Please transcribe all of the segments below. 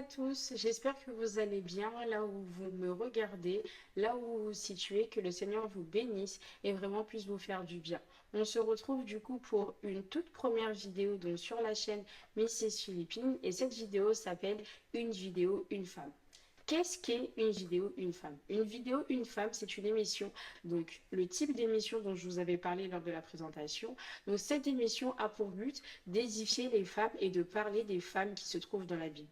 tous, j'espère que vous allez bien là où vous me regardez, là où vous vous situez, que le Seigneur vous bénisse et vraiment puisse vous faire du bien. On se retrouve du coup pour une toute première vidéo donc sur la chaîne Mrs Philippines et cette vidéo s'appelle Une vidéo, une femme. Qu'est-ce qu'est une vidéo, une femme? Une vidéo, une femme, c'est une émission. Donc, le type d'émission dont je vous avais parlé lors de la présentation. Donc, cette émission a pour but d'édifier les femmes et de parler des femmes qui se trouvent dans la Bible.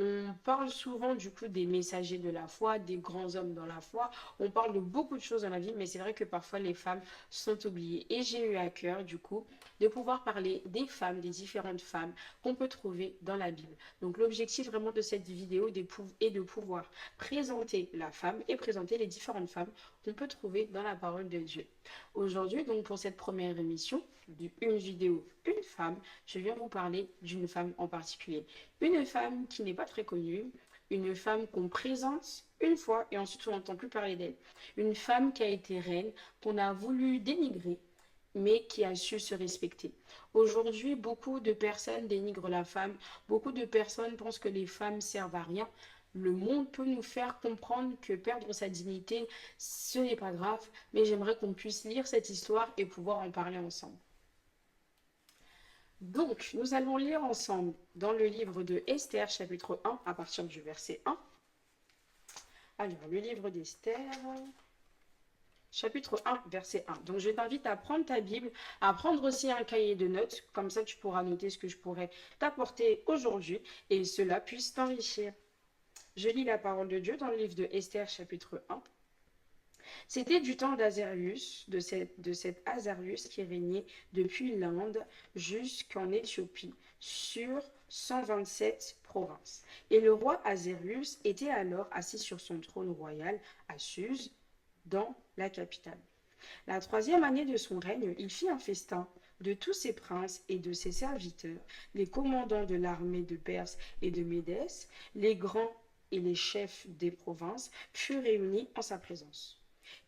On parle souvent du coup des messagers de la foi, des grands hommes dans la foi. On parle de beaucoup de choses dans la Bible, mais c'est vrai que parfois les femmes sont oubliées. Et j'ai eu à cœur du coup de pouvoir parler des femmes, des différentes femmes qu'on peut trouver dans la Bible. Donc l'objectif vraiment de cette vidéo est de pouvoir présenter la femme et présenter les différentes femmes qu'on peut trouver dans la parole de Dieu. Aujourd'hui, donc pour cette première émission, d'une vidéo, une femme, je viens vous parler d'une femme en particulier. Une femme qui n'est pas très connue, une femme qu'on présente une fois et ensuite on n'entend plus parler d'elle. Une femme qui a été reine, qu'on a voulu dénigrer, mais qui a su se respecter. Aujourd'hui, beaucoup de personnes dénigrent la femme, beaucoup de personnes pensent que les femmes servent à rien. Le monde peut nous faire comprendre que perdre sa dignité, ce n'est pas grave, mais j'aimerais qu'on puisse lire cette histoire et pouvoir en parler ensemble. Donc, nous allons lire ensemble dans le livre de Esther, chapitre 1, à partir du verset 1. Alors, le livre d'Esther, chapitre 1, verset 1. Donc, je t'invite à prendre ta Bible, à prendre aussi un cahier de notes, comme ça tu pourras noter ce que je pourrais t'apporter aujourd'hui et cela puisse t'enrichir. Je lis la parole de Dieu dans le livre de Esther, chapitre 1. C'était du temps d'Azarius, de cet Azarius qui régnait depuis l'Inde jusqu'en Éthiopie, sur 127 provinces. Et le roi Azarius était alors assis sur son trône royal à Suse, dans la capitale. La troisième année de son règne, il fit un festin de tous ses princes et de ses serviteurs, les commandants de l'armée de Perse et de Médès, les grands et les chefs des provinces furent réunis en sa présence.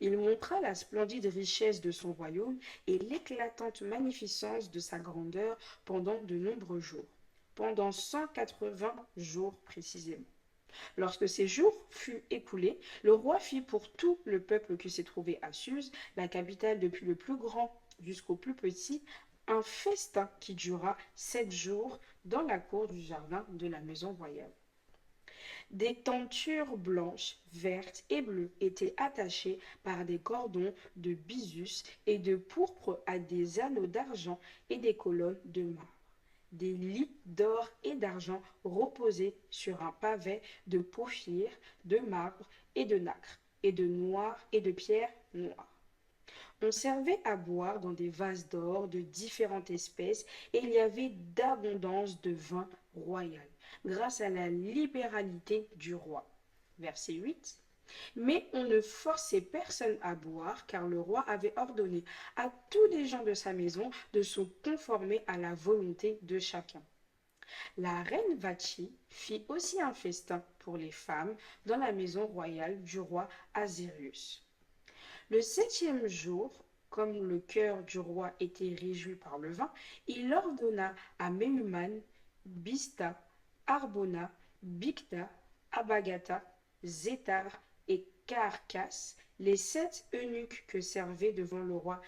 Il montra la splendide richesse de son royaume et l'éclatante magnificence de sa grandeur pendant de nombreux jours, pendant 180 jours précisément. Lorsque ces jours furent écoulés, le roi fit pour tout le peuple qui s'est trouvé à Suse, la capitale depuis le plus grand jusqu'au plus petit, un festin qui dura 7 jours dans la cour du jardin de la maison royale. Des tentures blanches, vertes et bleues étaient attachées par des cordons de byssus et de pourpre à des anneaux d'argent et des colonnes de marbre. Des lits d'or et d'argent reposaient sur un pavé de porphyre, de marbre et de nacre, et de noir et de pierre noire. On servait à boire dans des vases d'or de différentes espèces et il y avait d'abondance de vin royal, grâce à la libéralité du roi. Verset 8. Mais on ne forçait personne à boire, car le roi avait ordonné à tous les gens de sa maison de se conformer à la volonté de chacun. La reine Vachi fit aussi un festin pour les femmes dans la maison royale du roi Azérius. Le septième jour, comme le cœur du roi était réjoui par le vin, il ordonna à Mehuman, Bista, Arbona, Bicta, Abagata, Zétar et Carcas, les 7 eunuques que servaient devant le roi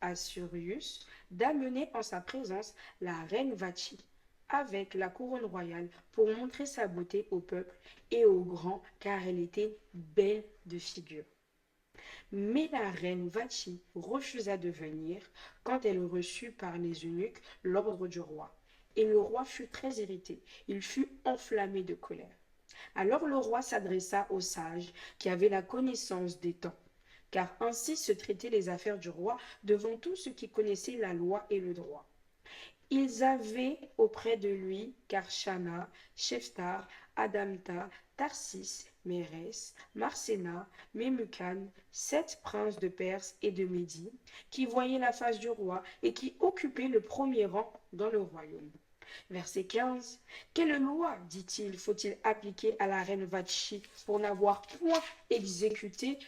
Assurius, d'amener en sa présence la reine Vachi, avec la couronne royale, pour montrer sa beauté au peuple et aux grands, car elle était belle de figure. Mais la reine Vachi refusa de venir quand elle reçut par les eunuques l'ordre du roi. Et le roi fut très irrité, il fut enflammé de colère. Alors le roi s'adressa aux sages qui avaient la connaissance des temps, car ainsi se traitaient les affaires du roi devant tous ceux qui connaissaient la loi et le droit. Ils avaient auprès de lui Karshana, Sheftar, Adamta, Tarsis, Mérès, Marséna, Memucan, 7 princes de Perse et de Médie, qui voyaient la face du roi et qui occupaient le premier rang dans le royaume. Verset 15. Quelle loi, dit-il, faut-il appliquer à la reine Vachi pour n'avoir point exécuté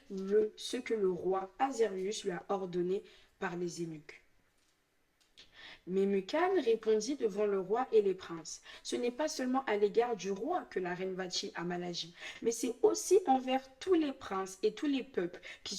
ce que le roi Azérius lui a ordonné par les eunuques? Memucan répondit devant le roi et les princes. Ce n'est pas seulement à l'égard du roi que la reine Vati a mal agi, mais c'est aussi envers tous les princes et tous les peuples qui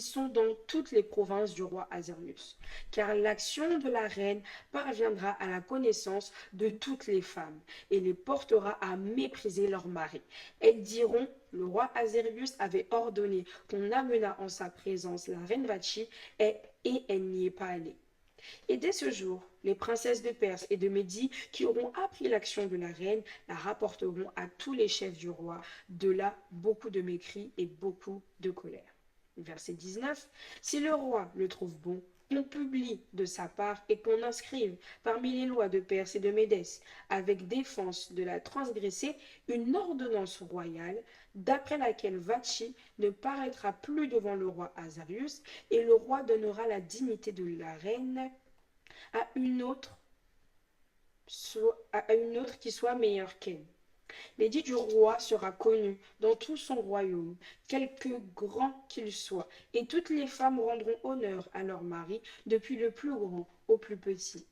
sont dans toutes les provinces du roi Azermus. Car l'action de la reine parviendra à la connaissance de toutes les femmes et les portera à mépriser leur mari. Elles diront: le roi Azerbius avait ordonné qu'on amenât en sa présence la reine Vati et elle n'y est pas allée. Et dès ce jour, les princesses de Perse et de Médie qui auront appris l'action de la reine la rapporteront à tous les chefs du roi. De là, beaucoup de mépris et beaucoup de colère. Verset 19. Si le roi le trouve bon, qu'on publie de sa part et qu'on inscrive parmi les lois de Perse et de Médès, avec défense de la transgresser, une ordonnance royale, d'après laquelle Vachi ne paraîtra plus devant le roi Azarius, et le roi donnera la dignité de la reine à une autre, qui soit meilleure qu'elle. L'édit du roi sera connu dans tout son royaume, quelque grand qu'il soit, et toutes les femmes rendront honneur à leur mari, depuis le plus grand au plus petit.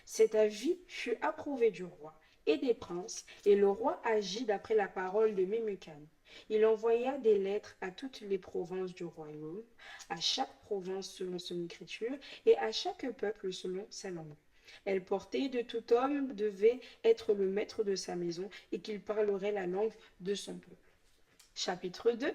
Cet avis fut approuvé du roi et des princes, et le roi agit d'après la parole de Memucan. Il envoya des lettres à toutes les provinces du royaume, à chaque province selon son écriture, et à chaque peuple selon sa langue. Elle portait de tout homme devait être le maître de sa maison et qu'il parlerait la langue de son peuple. Chapitre 2.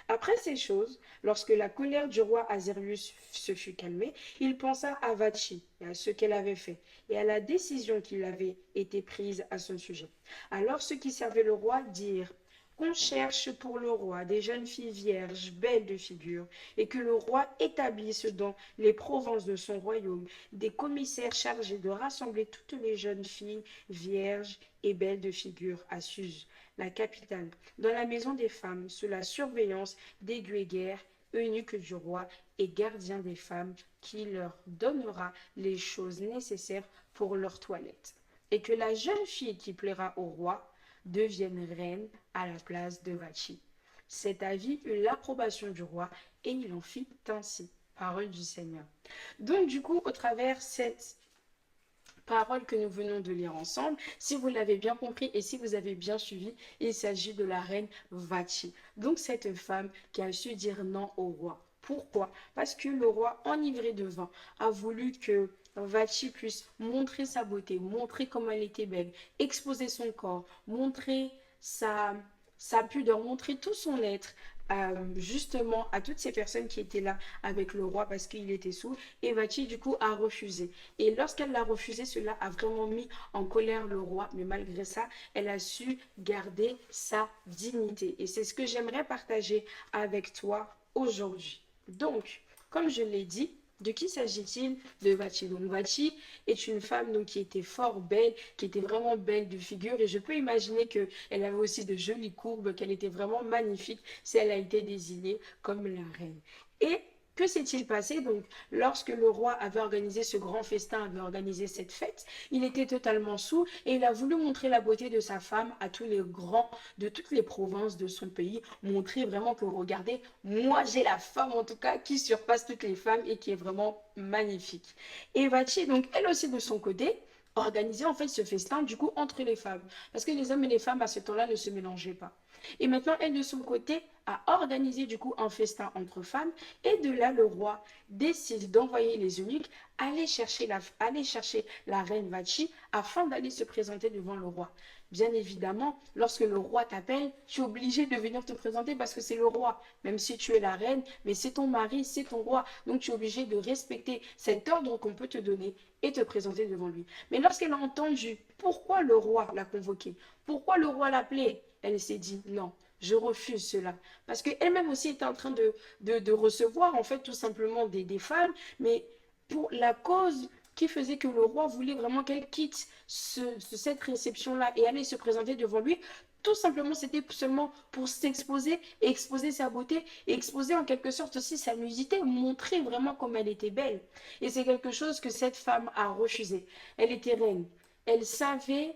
Après ces choses, lorsque la colère du roi Azerius se fut calmée, il pensa à Vachi et à ce qu'elle avait fait, et à la décision qui avait été prise à son sujet. Alors ceux qui servaient le roi dirent: qu'on cherche pour le roi des jeunes filles vierges, belles de figure, et que le roi établisse dans les provinces de son royaume des commissaires chargés de rassembler toutes les jeunes filles vierges et belles de figure à Suse, la capitale, dans la maison des femmes, sous la surveillance des guéguerres, eunuques du roi et gardiens des femmes, qui leur donnera les choses nécessaires pour leur toilette. Et que la jeune fille qui plaira au roi devienne reine à la place de Vachi. Cet avis eut l'approbation du roi et il en fit ainsi. Parole du Seigneur. Donc du coup, au travers cette parole que nous venons de lire ensemble, si vous l'avez bien compris et si vous avez bien suivi, il s'agit de la reine Vachi. Donc cette femme qui a su dire non au roi. Pourquoi? Parce que le roi, enivré de vin, a voulu que Vachi puisse montrer sa beauté, montrer comment elle était belle, exposer son corps, montrer sa pudeur, montrer tout son être, justement à toutes ces personnes qui étaient là avec le roi parce qu'il était sourd. Et Vachi du coup a refusé. Et lorsqu'elle l'a refusé, cela a vraiment mis en colère le roi, mais malgré ça, elle a su garder sa dignité. Et c'est ce que j'aimerais partager avec toi aujourd'hui. Donc, comme je l'ai dit, de qui s'agit-il? De Vachi. Donc Vachi est une femme donc, qui était fort belle, qui était vraiment belle de figure, et je peux imaginer qu'elle avait aussi de jolies courbes, qu'elle était vraiment magnifique si elle a été désignée comme la reine. Et que s'est-il passé donc lorsque le roi avait organisé ce grand festin, avait organisé cette fête? Il était totalement saoul et il a voulu montrer la beauté de sa femme à tous les grands de toutes les provinces de son pays, montrer vraiment que regardez, moi j'ai la femme en tout cas qui surpasse toutes les femmes et qui est vraiment magnifique. Et Vachi, donc elle aussi de son côté, organisait en fait ce festin du coup entre les femmes. Parce que les hommes et les femmes à ce temps-là ne se mélangeaient pas. Et maintenant, elle de son côté a organisé du coup un festin entre femmes et de là le roi décide d'envoyer les eunuques aller chercher la reine Vachi afin d'aller se présenter devant le roi. Bien évidemment, lorsque le roi t'appelle, tu es obligé de venir te présenter parce que c'est le roi. Même si tu es la reine, mais c'est ton mari, c'est ton roi. Donc tu es obligé de respecter cet ordre qu'on peut te donner et te présenter devant lui. Mais lorsqu'elle a entendu pourquoi le roi l'a convoqué, pourquoi le roi l'appelait, elle s'est dit non, je refuse cela. Parce qu'elle-même aussi était en train de recevoir en fait tout simplement des femmes, mais pour la cause qui faisait que le roi voulait vraiment qu'elle quitte cette réception-là et aller se présenter devant lui. Tout simplement, c'était seulement pour s'exposer et exposer sa beauté et exposer en quelque sorte aussi sa nudité, montrer vraiment comme elle était belle. Et c'est quelque chose que cette femme a refusé. Elle était reine. Elle savait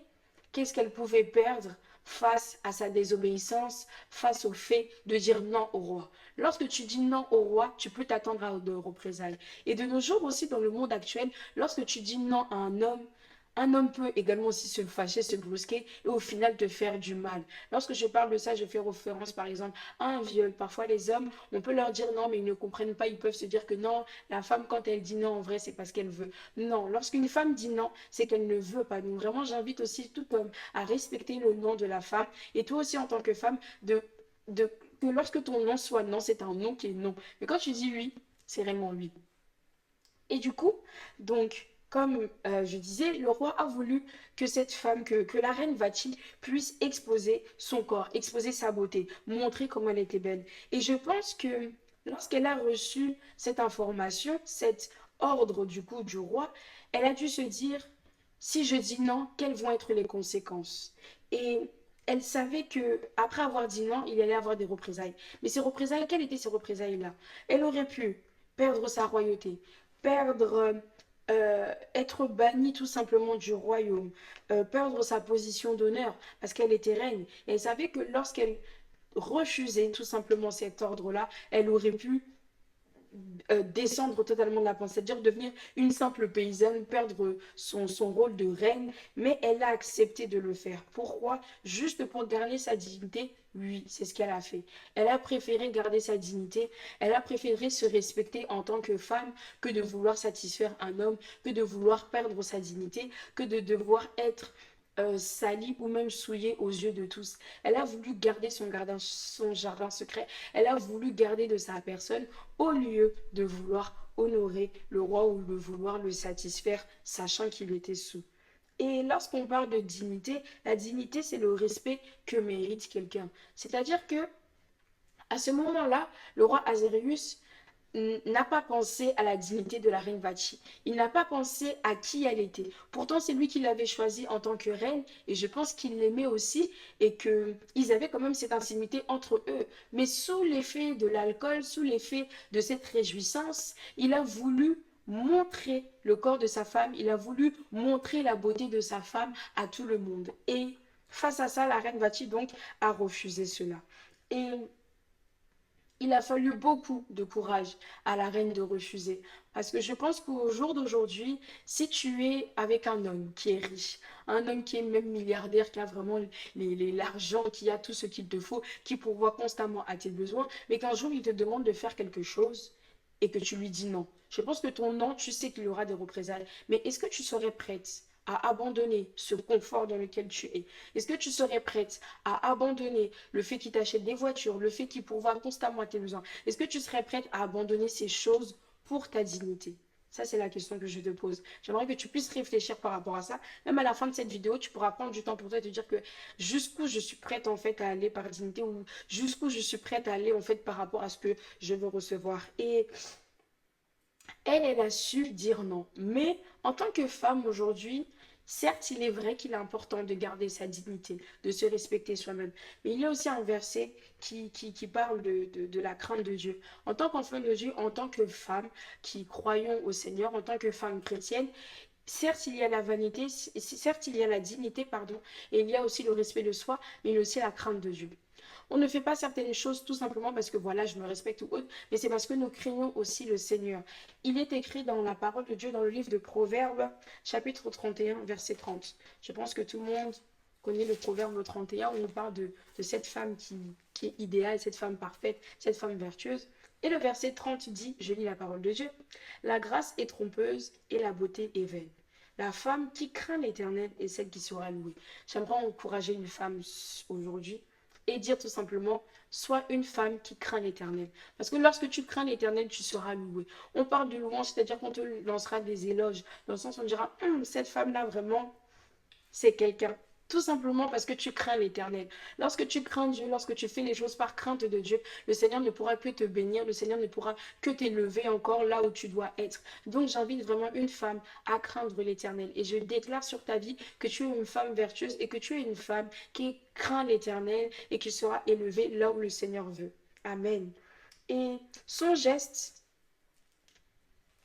qu'est-ce qu'elle pouvait perdre face à sa désobéissance, face au fait de dire non au roi. Lorsque tu dis non au roi, tu peux t'attendre à de représailles. Et de nos jours aussi, dans le monde actuel, lorsque tu dis non à un homme peut également aussi se fâcher, se brusquer et au final te faire du mal. Lorsque je parle de ça, je fais référence par exemple à un viol. Parfois les hommes, on peut leur dire non, mais ils ne comprennent pas. Ils peuvent se dire que non, la femme quand elle dit non, en vrai, c'est parce qu'elle veut. Non, lorsqu'une femme dit non, c'est qu'elle ne veut pas. Donc vraiment, j'invite aussi tout homme à respecter le nom de la femme. Et toi aussi en tant que femme, de que lorsque ton non soit non, c'est un non qui est non. Mais quand tu dis oui, c'est réellement oui. Et du coup, donc, comme je disais, le roi a voulu que cette femme, que la reine Vati puisse exposer son corps, exposer sa beauté, montrer comment elle était belle. Et je pense que lorsqu'elle a reçu cette information, cet ordre du coup du roi, elle a dû se dire, si je dis non, quelles vont être les conséquences? Et elle savait que après avoir dit non, il allait avoir des représailles. Mais ces représailles, quelles étaient ces représailles-là? Elle aurait pu perdre sa royauté, perdre, être bannie tout simplement du royaume, perdre sa position d'honneur parce qu'elle était reine. Et elle savait que lorsqu'elle refusait tout simplement cet ordre-là, elle aurait pu descendre totalement de la pensée, c'est-à-dire devenir une simple paysanne, perdre son rôle de reine, mais elle a accepté de le faire. Pourquoi? Juste pour garder sa dignité. Oui, c'est ce qu'elle a fait. Elle a préféré garder sa dignité, elle a préféré se respecter en tant que femme que de vouloir satisfaire un homme, que de vouloir perdre sa dignité, que de devoir être salie ou même souillée aux yeux de tous. Elle a voulu garder son jardin secret, elle a voulu garder de sa personne au lieu de vouloir honorer le roi ou de vouloir le satisfaire, sachant qu'il était sous. Et lorsqu'on parle de dignité, la dignité, c'est le respect que mérite quelqu'un. C'est-à-dire que à ce moment-là, le roi Azérius n'a pas pensé à la dignité de la reine Vati. Il n'a pas pensé à qui elle était. Pourtant, c'est lui qui l'avait choisie en tant que reine et je pense qu'il l'aimait aussi et qu'ils avaient quand même cette intimité entre eux. Mais sous l'effet de l'alcool, sous l'effet de cette réjouissance, il a voulu montrer le corps de sa femme, il a voulu montrer la beauté de sa femme à tout le monde. Et face à ça, la reine Vati donc a refusé cela. Et il a fallu beaucoup de courage à la reine de refuser. Parce que je pense qu'au jour d'aujourd'hui, si tu es avec un homme qui est riche, un homme qui est même milliardaire, qui a vraiment l'argent, qui a tout ce qu'il te faut, qui pourvoit constamment à tes besoins, mais qu'un jour il te demande de faire quelque chose et que tu lui dis non. Je pense que ton non, tu sais qu'il y aura des représailles. Mais est-ce que tu serais prête à abandonner ce confort dans lequel tu es? Est-ce que tu serais prête à abandonner le fait qu'il t'achète des voitures, le fait qu'il pourvoit constamment à tes besoins? Est-ce que tu serais prête à abandonner ces choses pour ta dignité? Ça, c'est la question que je te pose. J'aimerais que tu puisses réfléchir par rapport à ça. Même à la fin de cette vidéo, tu pourras prendre du temps pour toi et te dire que jusqu'où je suis prête en fait à aller par dignité ou jusqu'où je suis prête à aller en fait par rapport à ce que je veux recevoir. Et elle a su dire non. Mais en tant que femme aujourd'hui, certes, il est vrai qu'il est important de garder sa dignité, de se respecter soi-même. Mais il y a aussi un verset qui parle de la crainte de Dieu. En tant qu'enfant de Dieu, en tant que femme qui croyons au Seigneur, en tant que femme chrétienne, certes, il y a la vanité, certes, il y a la dignité, pardon, et il y a aussi le respect de soi, mais il y a aussi la crainte de Dieu. On ne fait pas certaines choses tout simplement parce que voilà, je me respecte ou autre, mais c'est parce que nous craignons aussi le Seigneur. Il est écrit dans la parole de Dieu, dans le livre de Proverbes, chapitre 31, verset 30. Je pense que tout le monde connaît le Proverbe 31 où on parle de cette femme qui est idéale, cette femme parfaite, cette femme vertueuse. Et le verset 30 dit, je lis la parole de Dieu, la grâce est trompeuse et la beauté est vaine. La femme qui craint l'Éternel est celle qui sera louée. J'aimerais encourager une femme aujourd'hui et dire tout simplement, sois une femme qui craint l'Éternel. Parce que lorsque tu crains l'Éternel, tu seras loué. On parle de louange, c'est-à-dire qu'on te lancera des éloges, dans le sens où on dira, cette femme-là, vraiment, c'est quelqu'un. Tout simplement parce que tu crains l'Éternel. Lorsque tu crains Dieu, lorsque tu fais les choses par crainte de Dieu, le Seigneur ne pourra que te bénir, le Seigneur ne pourra que t'élever encore là où tu dois être. Donc j'invite vraiment une femme à craindre l'Éternel. Et je déclare sur ta vie que tu es une femme vertueuse et que tu es une femme qui craint l'Éternel et qui sera élevée là où le Seigneur veut. Amen. Et son geste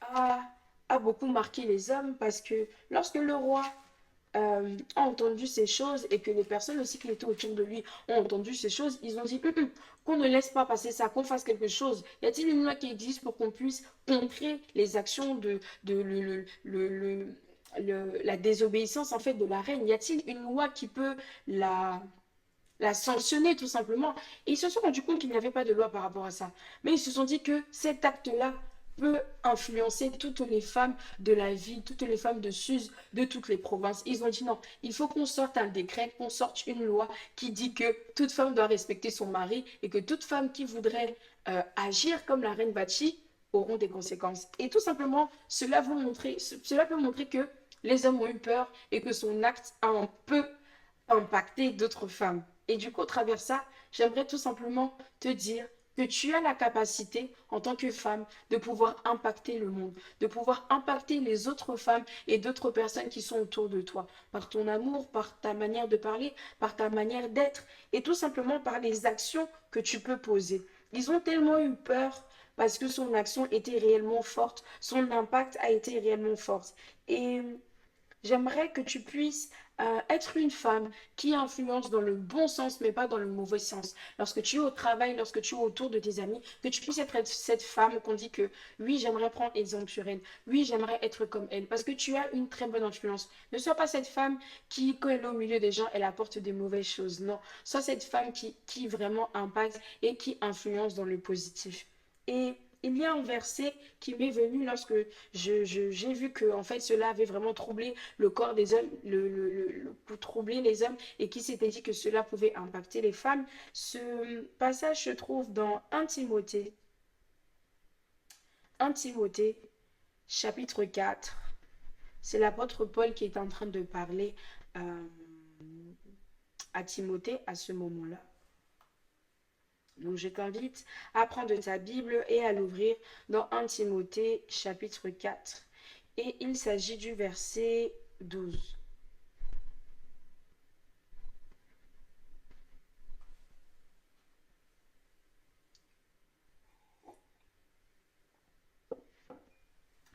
a, a beaucoup marqué les hommes parce que lorsque le roi a entendu ces choses et que les personnes aussi qui étaient autour de lui ont entendu ces choses, ils ont dit qu'on ne laisse pas passer ça, qu'on fasse quelque chose. Y a-t-il une loi qui existe pour qu'on puisse contrer les actions la désobéissance en fait de la reine? Y a-t-il une loi qui peut la sanctionner tout simplement? Et ils se sont rendus compte qu'il n'y avait pas de loi par rapport à ça. Mais ils se sont dit que cet acte-là peut influencer toutes les femmes de la ville, toutes les femmes de Suse, de toutes les provinces. Ils ont dit non, il faut qu'on sorte un décret, qu'on sorte une loi qui dit que toute femme doit respecter son mari et que toute femme qui voudrait agir comme la reine Bachi auront des conséquences. Et tout simplement, cela peut montrer que les hommes ont eu peur et que son acte a un peu impacter d'autres femmes. Et du coup, au travers ça, j'aimerais tout simplement te dire que tu as la capacité, en tant que femme, de pouvoir impacter le monde, de pouvoir impacter les autres femmes et d'autres personnes qui sont autour de toi, par ton amour, par ta manière de parler, par ta manière d'être, et tout simplement par les actions que tu peux poser. Ils ont tellement eu peur parce que son action était réellement forte, son impact a été réellement fort. Et j'aimerais que tu puisses être une femme qui influence dans le bon sens, mais pas dans le mauvais sens. Lorsque tu es au travail, lorsque tu es autour de tes amis, que tu puisses être cette femme qu'on dit que oui, j'aimerais prendre exemple sur elle. Oui, j'aimerais être comme elle. Parce que tu as une très bonne influence. Ne sois pas cette femme qui, quand elle est au milieu des gens, elle apporte des mauvaises choses. Non. Sois cette femme qui vraiment impacte et qui influence dans le positif. Et il y a un verset qui m'est venu lorsque j'ai vu que en fait cela avait vraiment troublé le corps des hommes, pour troubler les hommes et qui s'était dit que cela pouvait impacter les femmes. Ce passage se trouve dans 1 Timothée, 1 Timothée, chapitre 4. C'est l'apôtre Paul qui est en train de parler à Timothée à ce moment-là. Donc je t'invite à prendre ta Bible et à l'ouvrir dans 1 Timothée chapitre 4. Et il s'agit du verset 12.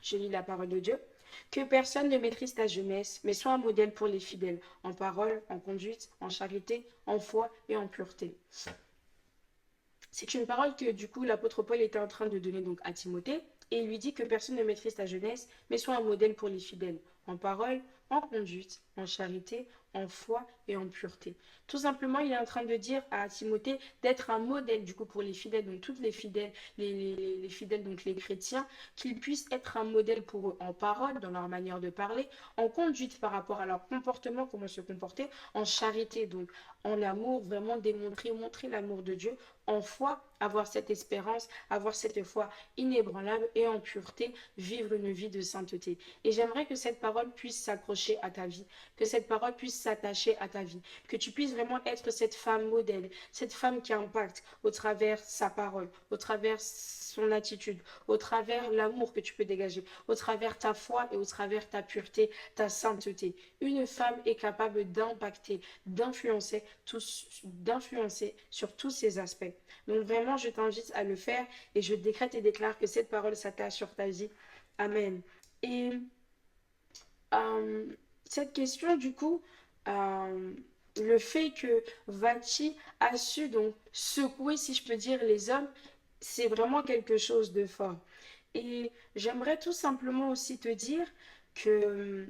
Je lis la parole de Dieu. Que personne ne maîtrise ta jeunesse, mais sois un modèle pour les fidèles, en parole, en conduite, en charité, en foi et en pureté. C'est une parole que du coup l'apôtre Paul était en train de donner donc à Timothée et il lui dit que personne ne maîtrise ta jeunesse, mais sois un modèle pour les fidèles, en parole, en conduite, en charité, en foi et en pureté. Tout simplement, il est en train de dire à Timothée d'être un modèle du coup pour les fidèles, donc toutes les fidèles, les fidèles, donc les chrétiens, qu'ils puissent être un modèle pour eux en parole, dans leur manière de parler, en conduite par rapport à leur comportement, comment se comporter, en charité, donc en amour, vraiment montrer l'amour de Dieu, en foi, avoir cette espérance, avoir cette foi inébranlable et en pureté, vivre une vie de sainteté. Et j'aimerais que cette parole puisse s'accrocher à ta vie, que cette parole puisse s'attacher à ta vie, que tu puisses vraiment être cette femme modèle, cette femme qui impacte au travers sa parole, au travers son attitude, au travers l'amour que tu peux dégager, au travers ta foi et au travers ta pureté, ta sainteté. Une femme est capable d'impacter, d'influencer sur tous ces aspects. Donc vraiment, je t'invite à le faire et je décrète et déclare que cette parole s'attache sur ta vie. Amen. Et euh, cette question, du coup, euh, le fait que Vachi a su donc secouer, si je peux dire, les hommes, c'est vraiment quelque chose de fort. Et j'aimerais tout simplement aussi te dire que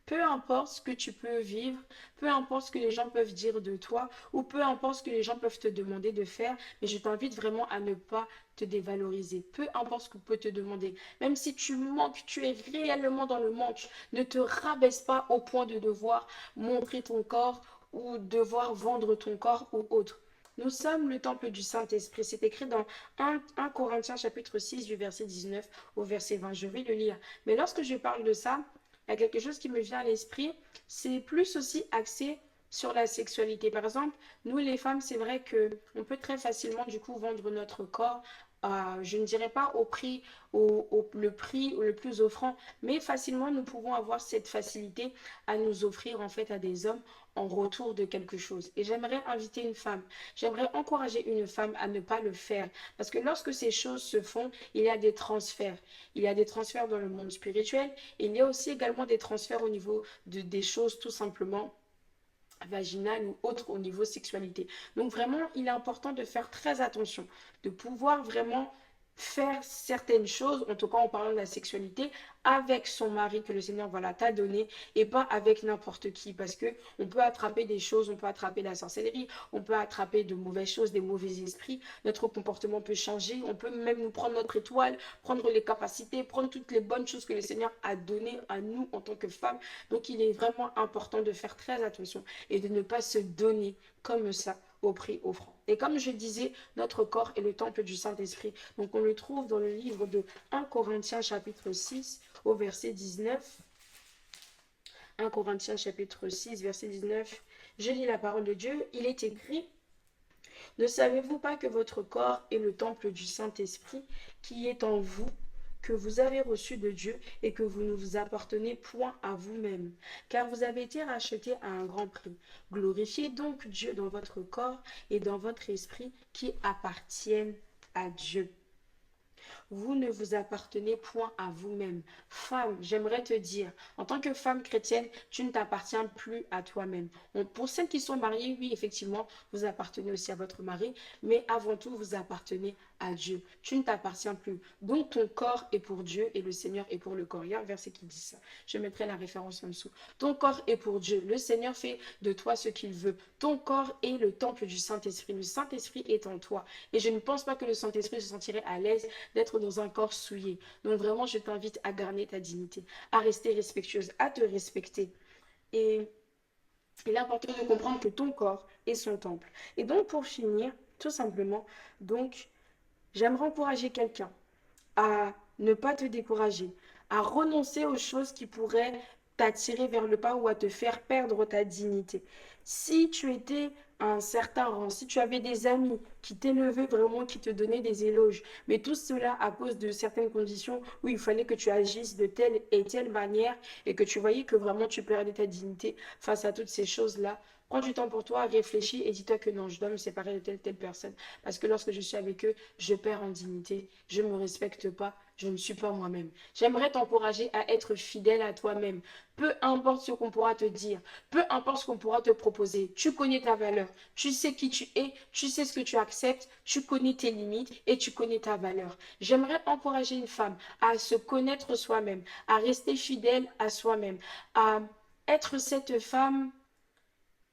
peu importe ce que tu peux vivre, peu importe ce que les gens peuvent dire de toi, ou peu importe ce que les gens peuvent te demander de faire, mais je t'invite vraiment à ne pas te dévaloriser. Peu importe ce qu'on peut te demander. Même si tu manques, tu es réellement dans le manque, ne te rabaisse pas au point de devoir montrer ton corps ou devoir vendre ton corps ou autre. Nous sommes le temple du Saint-Esprit. C'est écrit dans 1 Corinthiens chapitre 6 du verset 19 au verset 20. Je vais le lire. Mais lorsque je parle de ça, il y a quelque chose qui me vient à l'esprit, c'est plus aussi axé sur la sexualité. Par exemple, nous les femmes, c'est vrai que on peut très facilement du coup vendre notre corps je ne dirais pas au prix, le prix le plus offrant, mais facilement nous pouvons avoir cette facilité à nous offrir en fait à des hommes en retour de quelque chose. Et j'aimerais inviter une femme, j'aimerais encourager une femme à ne pas le faire, parce que lorsque ces choses se font, il y a des transferts. Il y a des transferts dans le monde spirituel, et il y a aussi également des transferts au niveau des choses tout simplement vaginale ou autre au niveau sexualité. Donc vraiment, il est important de faire très attention, de pouvoir vraiment faire certaines choses, en tout cas en parlant de la sexualité, avec son mari que le Seigneur voilà, t'a donné et pas avec n'importe qui parce que on peut attraper des choses, on peut attraper la sorcellerie, on peut attraper de mauvaises choses, des mauvais esprits, notre comportement peut changer, on peut même nous prendre notre étoile, prendre les capacités, prendre toutes les bonnes choses que le Seigneur a données à nous en tant que femmes. Donc il est vraiment important de faire très attention et de ne pas se donner comme ça au prix offrant. Et comme je disais, notre corps est le temple du Saint-Esprit. Donc on le trouve dans le livre de 1 Corinthiens chapitre 6 au verset 19. 1 Corinthiens chapitre 6 verset 19. Je lis la parole de Dieu. Il est écrit: ne savez-vous pas que votre corps est le temple du Saint-Esprit qui est en vous, que vous avez reçu de Dieu et que vous ne vous appartenez point à vous-même, car vous avez été rachetés à un grand prix. Glorifiez donc Dieu dans votre corps et dans votre esprit qui appartiennent à Dieu. Vous ne vous appartenez point à vous-même. Femme, j'aimerais te dire, en tant que femme chrétienne, tu ne t'appartiens plus à toi-même. Pour celles qui sont mariées, oui, effectivement, vous appartenez aussi à votre mari, mais avant tout, vous appartenez à Dieu. Tu ne t'appartiens plus. Donc, ton corps est pour Dieu et le Seigneur est pour le corps. Il y a un verset qui dit ça. Je mettrai la référence en dessous. Ton corps est pour Dieu. Le Seigneur fait de toi ce qu'il veut. Ton corps est le temple du Saint-Esprit. Le Saint-Esprit est en toi. Et je ne pense pas que le Saint-Esprit se sentirait à l'aise d'être dans un corps souillé. Donc vraiment, je t'invite à garder ta dignité, à rester respectueuse, à te respecter. Et il est important de comprendre que ton corps est son temple. Et donc, pour finir, tout simplement, donc, j'aimerais encourager quelqu'un à ne pas te décourager, à renoncer aux choses qui pourraient t'attirer vers le bas ou à te faire perdre ta dignité. Si tu étais à un certain rang, si tu avais des amis qui t'élevaient vraiment, qui te donnaient des éloges, mais tout cela à cause de certaines conditions où il fallait que tu agisses de telle et telle manière et que tu voyais que vraiment tu perdais ta dignité face à toutes ces choses-là, prends du temps pour toi, réfléchis et dis-toi que non, je dois me séparer de telle personne. Parce que lorsque je suis avec eux, je perds en dignité, je ne me respecte pas, je ne suis pas moi-même. J'aimerais t'encourager à être fidèle à toi-même. Peu importe ce qu'on pourra te dire, peu importe ce qu'on pourra te proposer, tu connais ta valeur, tu sais qui tu es, tu sais ce que tu acceptes, tu connais tes limites et tu connais ta valeur. J'aimerais encourager une femme à se connaître soi-même, à rester fidèle à soi-même, à être cette femme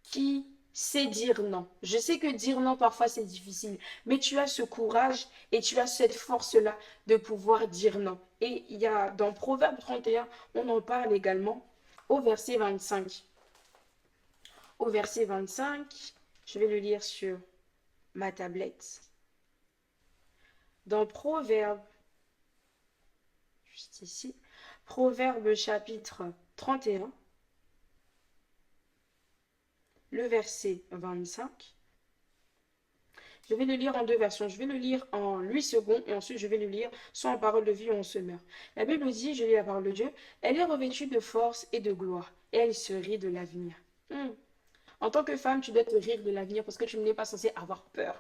qui sait dire non. Je sais que dire non, parfois, c'est difficile, mais tu as ce courage et tu as cette force-là de pouvoir dire non. Et il y a dans Proverbe 31, on en parle également au verset 25. Au verset 25, je vais le lire sur ma tablette. Dans Proverbe, juste ici, Proverbe chapitre 31, le verset 25. Je vais le lire en deux versions. Je vais le lire en 8 secondes et ensuite je vais le lire soit en parole de vie ou en semeur. La Bible dit, je lis la parole de Dieu, elle est revêtue de force et de gloire et elle se rit de l'avenir. En tant que femme, tu dois te rire de l'avenir parce que tu n'es pas censée avoir peur.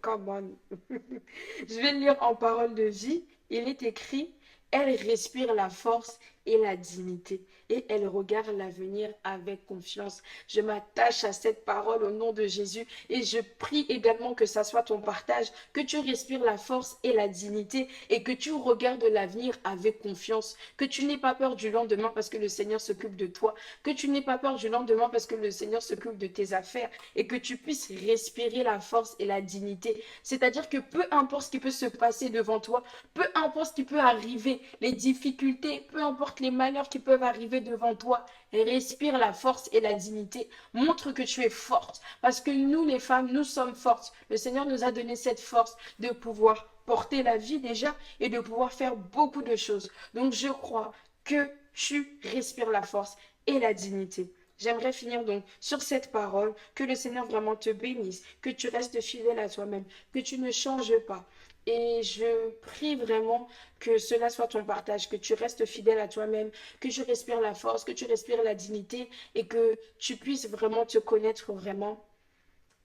Come on. Je vais le lire en parole de vie. Il est écrit, elle respire la force et la dignité et elle regarde l'avenir avec confiance. Je m'attache à cette parole au nom de Jésus et je prie également que ça soit ton partage, que tu respires la force et la dignité et que tu regardes l'avenir avec confiance, que tu n'aies pas peur du lendemain parce que le Seigneur s'occupe de toi, que tu n'aies pas peur du lendemain parce que le Seigneur s'occupe de tes affaires et que tu puisses respirer la force et la dignité. C'est-à-dire que peu importe ce qui peut se passer devant toi, peu importe ce qui peut arriver, les difficultés, peu importe les malheurs qui peuvent arriver devant toi, respire la force et la dignité. Montre que tu es forte. Parce que nous, les femmes, nous sommes fortes. Le Seigneur nous a donné cette force de pouvoir porter la vie déjà et de pouvoir faire beaucoup de choses. Donc, je crois que tu respires la force et la dignité. J'aimerais finir donc sur cette parole, que le Seigneur vraiment te bénisse, que tu restes fidèle à toi-même, que tu ne changes pas, Et je prie vraiment que cela soit ton partage, que tu restes fidèle à toi-même, que tu respires la force, que tu respires la dignité et que tu puisses vraiment te connaître vraiment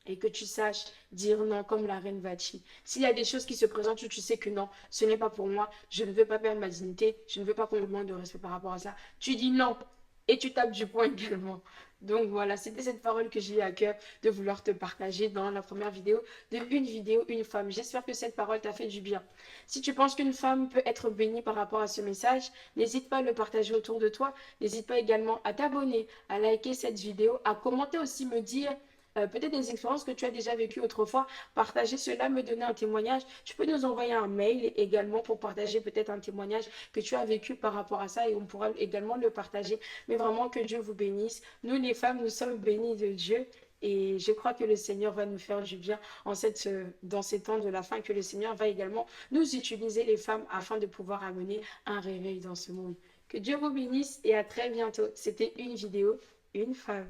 et que tu saches dire non comme la reine Vachi. S'il y a des choses qui se présentent où tu sais que non, ce n'est pas pour moi, je ne veux pas perdre ma dignité, je ne veux pas qu'on me demande de respect par rapport à ça, tu dis non et tu tapes du poing également. Donc voilà, c'était cette parole que j'ai eu à cœur de vouloir te partager dans la première vidéo de Une vidéo, une femme. J'espère que cette parole t'a fait du bien. Si tu penses qu'une femme peut être bénie par rapport à ce message, n'hésite pas à le partager autour de toi. N'hésite pas également à t'abonner, à liker cette vidéo, à commenter aussi, me dire peut-être des expériences que tu as déjà vécues autrefois, partager cela, me donner un témoignage. Tu peux nous envoyer un mail également pour partager peut-être un témoignage que tu as vécu par rapport à ça et on pourra également le partager. Mais vraiment que Dieu vous bénisse. Nous les femmes, nous sommes bénies de Dieu. Et je crois que le Seigneur va nous faire du bien dans ces temps de la fin, que le Seigneur va également nous utiliser les femmes afin de pouvoir amener un réveil dans ce monde. Que Dieu vous bénisse et à très bientôt. C'était une vidéo, une femme.